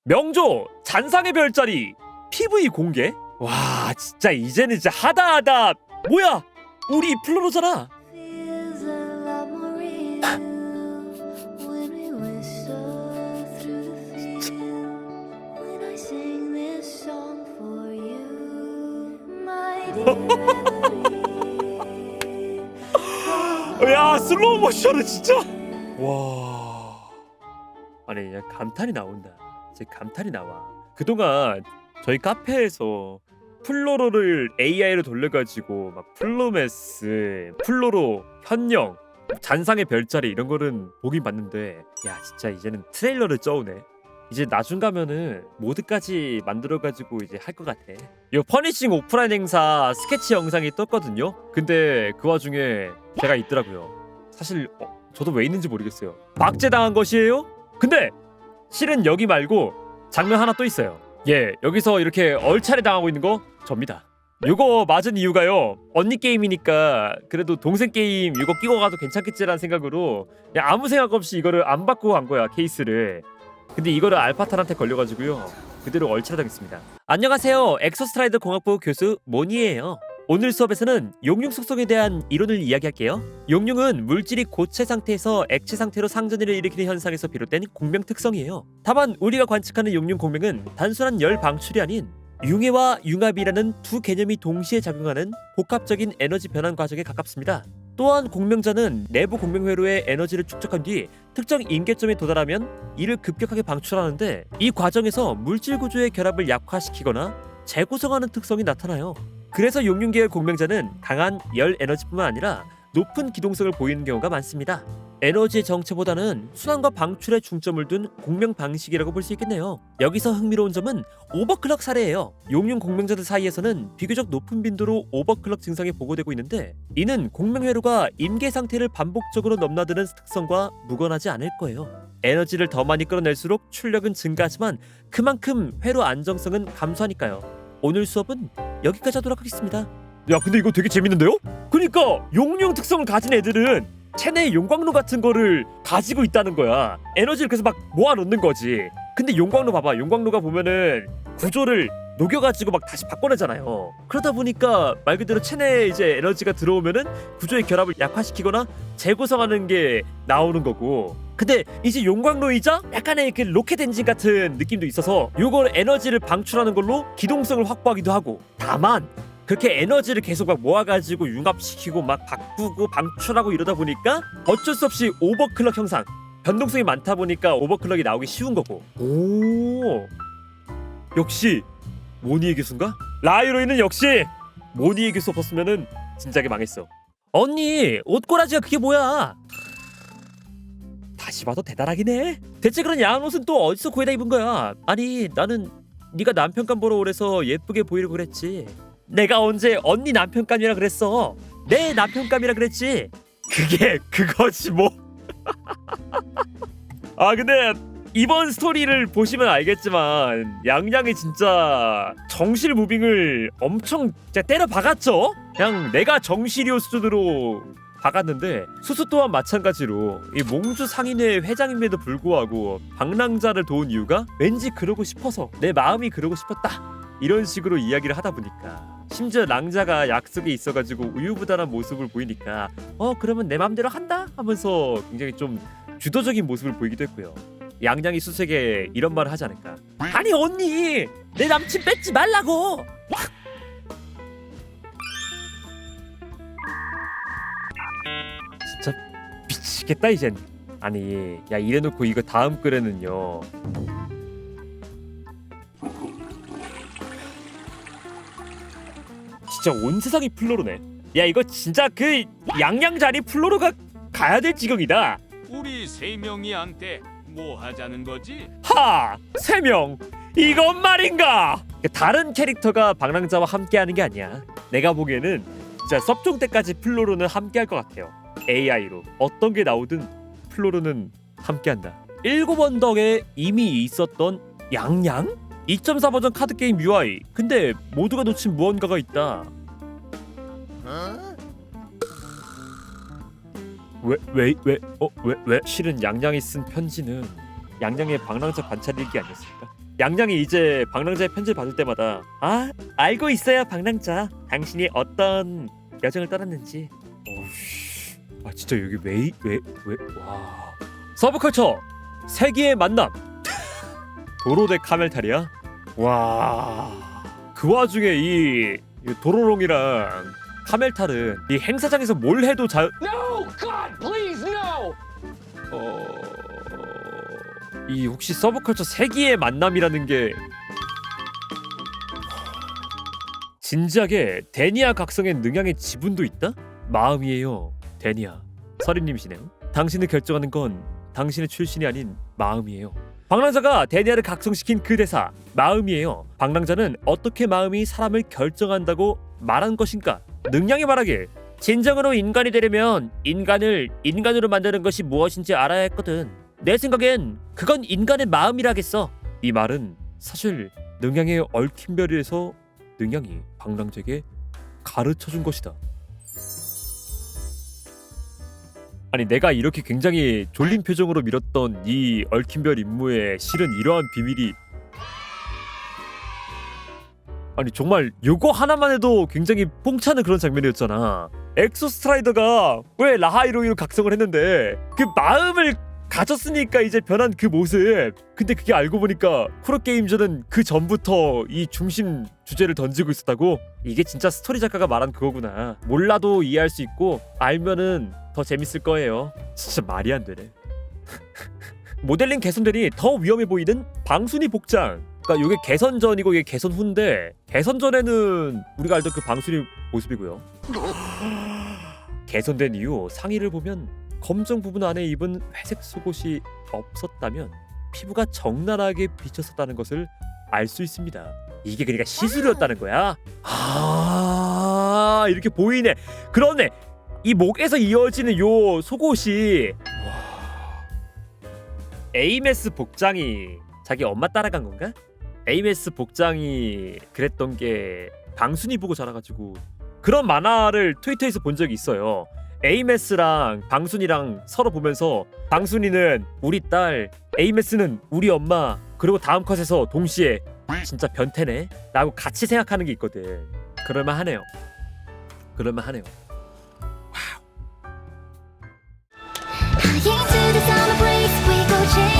명조 잔상의 별자리 PV 공개? 와 진짜 이제는 진짜 하다 뭐야 우리 플로로잖아. Feels a lot more real when we whistle through the field. When I sing this song for you, my dear Emily. 야 슬로우 모션은 진짜 와 아니 그냥 감탄이 나온다. 진짜 감탄이 나와. 그동안 저희 카페에서 플로로를 AI로 돌려가지고 막 플로메스, 플로로, 현영, 잔상의 별자리 이런 거는 보긴 봤는데 야 진짜 이제는 트레일러를 쪄오네. 이제 나중 가면은 모드까지 만들어가지고 이제 할 것 같아. 이 퍼니싱 오프라인 행사 스케치 영상이 떴거든요. 근데 그 와중에 제가 있더라고요. 사실 저도 왜 있는지 모르겠어요. 막제당한 것이에요? 근데 실은 여기 말고 장면 하나 또 있어요. 예, 여기서 이렇게 얼차례 당하고 있는 거 접니다. 이거 맞은 이유가요. 언니 게임이니까 그래도 동생 게임 이거 끼고 가도 괜찮겠지라는 생각으로 그냥 아무 생각 없이 이거를 안 받고 간 거야, 케이스를. 근데 이거를 알파탄한테 걸려가지고요. 그대로 얼차례 당했습니다. 안녕하세요. 엑소스트라이더 공학부 교수 모니예요. 오늘 수업에서는 용융 속성에 대한 이론을 이야기할게요. 용융은 물질이 고체 상태에서 액체 상태로 상전이를 일으키는 현상에서 비롯된 공명 특성이에요. 다만 우리가 관측하는 용융 공명은 단순한 열 방출이 아닌 융해와 융합이라는 두 개념이 동시에 작용하는 복합적인 에너지 변환 과정에 가깝습니다. 또한 공명자는 내부 공명 회로의 에너지를 축적한 뒤 특정 임계점에 도달하면 이를 급격하게 방출하는데 이 과정에서 물질 구조의 결합을 약화시키거나 재구성하는 특성이 나타나요. 그래서 용융 계열 공명자는 강한 열 에너지뿐만 아니라 높은 기동성을 보이는 경우가 많습니다. 에너지의 정체보다는 순환과 방출에 중점을 둔 공명 방식이라고 볼 수 있겠네요. 여기서 흥미로운 점은 오버클럭 사례예요. 용융 공명자들 사이에서는 비교적 높은 빈도로 오버클럭 증상이 보고되고 있는데 이는 공명 회로가 임계 상태를 반복적으로 넘나드는 특성과 무관하지 않을 거예요. 에너지를 더 많이 끌어낼수록 출력은 증가하지만 그만큼 회로 안정성은 감소하니까요. 오늘 수업은 여기까지 하도록 하겠습니다. 야 근데 이거 되게 재밌는데요? 그러니까 용융 특성을 가진 애들은 체내의 용광로 같은 거를 가지고 있다는 거야. 에너지를 그래서 막 모아놓는 거지. 근데 용광로 봐봐. 용광로가 보면은 구조를 녹여가지고 막 다시 바꿔내잖아요. 그러다 보니까 말 그대로 체내에 이제 에너지가 들어오면은 구조의 결합을 약화시키거나 재구성하는 게 나오는 거고. 근데 이제 용광로이자 약간의 그 로켓 엔진 같은 느낌도 있어서 요걸 에너지를 방출하는 걸로 기동성을 확보하기도 하고. 다만 그렇게 에너지를 계속 막 모아가지고 융합시키고 막 바꾸고 방출하고 이러다 보니까 어쩔 수 없이 오버클럭 형상, 변동성이 많다 보니까 오버클럭이 나오기 쉬운 거고. 오 역시 모니의 교수인가? 라이로이는 역시 모니의 교수 없었으면은 진작에 망했어. 언니 옷꼬라지가 그게 뭐야? 다시 봐도 대단하긴 해. 대체 그런 야한 옷은 또 어디서 구해다 입은 거야? 아니 나는 네가 남편감 보러 오래서 예쁘게 보이려고 그랬지. 내가 언제 언니 남편감이라 그랬어? 내 남편감이라 그랬지. 그게 그거지 뭐. 아 근데 이번 스토리를 보시면 알겠지만 양양이 진짜 정실 무빙을 엄청 진짜 때려 박았죠? 그냥 내가 정실이오 수준으로 박았는데 수수 또한 마찬가지로 이 몽주 상인회 회장임에도 불구하고 방랑자를 도운 이유가 왠지 그러고 싶어서 내 마음이 그러고 싶었다 이런 식으로 이야기를 하다 보니까 심지어 랑자가 약속에 있어가지고 우유부단한 모습을 보이니까 그러면 내 맘대로 한다 하면서 굉장히 좀 주도적인 모습을 보이기도 했고요. 양양이 수색에 이런 말을 하지 않을까. 아니 언니 내 남친 뺏지 말라고. 진짜 미치겠다 이젠. 아니 야 이래놓고 이거 다음 글에는요 진짜 온 세상이 플로로네. 야 이거 진짜 그 양양 자리 플로로가 가야 될 지경이다. 우리 세 명이한테 뭐 하자는 거지? 하! 3명! 이건 말인가! 다른 캐릭터가 방랑자와 함께하는 게 아니야. 내가 보기에는 진짜 섭종 때까지 플로로는 함께할 것 같아요. AI로 어떤 게 나오든 플로로는 함께한다. 7언덕에 이미 있었던 양양? 2.4 버전 카드게임 UI. 근데 모두가 놓친 무언가가 있다. 왜? 실은 양양이 쓴 편지는 양양의 방랑자 관찰일기 아니었을까? 양양이 이제 방랑자의 편지를 받을 때마다 아 알고 있어요 방랑자 당신이 어떤 여정을 떠났는지. 아 진짜 여기 와 서브컬처 세기의 만남 도로 대 카멜탈이야? 와 그 와중에 이 도로롱이랑 카멜탈은 이 행사장에서 뭘 해도 No! God, please, no! 이 혹시 서브컬처 세기의 만남이라는 게 진지하게 데니아 각성엔 능양의 지분도 있다? 마음이에요 데니아. 서림님이시네요. 당신을 결정하는 건 당신의 출신이 아닌 마음이에요. 방랑자가 데니아를 각성시킨 그 대사 마음이에요. 방랑자는 어떻게 마음이 사람을 결정한다고 말한 것인가? 능양이 말하길 진정으로 인간이 되려면 인간을 인간으로 만드는 것이 무엇인지 알아야 했거든. 내 생각엔 그건 인간의 마음이라겠어. 이 말은 사실 능양의 얽힌별에서 능양이 방랑자에게 가르쳐준 것이다. 아니 내가 이렇게 굉장히 졸린 표정으로 밀었던 이 얽힌별 임무에 실은 이러한 비밀이 아니 정말 요거 하나만 해도 굉장히 뽕차는 그런 장면이었잖아. 엑소스트라이더가 왜 라하이로이로 각성을 했는데 그 마음을 가졌으니까 이제 변한 그 모습. 근데 그게 알고 보니까 프로게임즈는 그 전부터 이 중심 주제를 던지고 있었다고? 이게 진짜 스토리 작가가 말한 그거구나. 몰라도 이해할 수 있고 알면은 더 재밌을 거예요. 진짜 말이 안 되네. 모델링 개선되니 더 위험해 보이는 방순이 복장. 그러니까 이게 개선 전이고 이게 개선 후인데 개선 전에는 우리가 알던 그 방순이 모습이고요. 개선된 이후 상의를 보면 검정 부분 안에 입은 회색 속옷이 없었다면 피부가 적나라하게 비쳤었다는 것을 알 수 있습니다. 이게 그러니까 시술이었다는 거야. 아 이렇게 보이네. 그러네. 이 목에서 이어지는 요 속옷이 에이메스 복장이 자기 엄마 따라간 건가? 에이메스 복장이 그랬던 게 방순이 보고 자라가지고 그런 만화를 트위터에서 본 적이 있어요. 에이메스랑 방순이랑 서로 보면서 방순이는 우리 딸, 에이메스는 우리 엄마, 그리고 다음 컷에서 동시에 진짜 변태네 라고 같이 생각하는 게 있거든. 그럴만하네요. 그럴만하네요. Into the summer breeze, we go chase.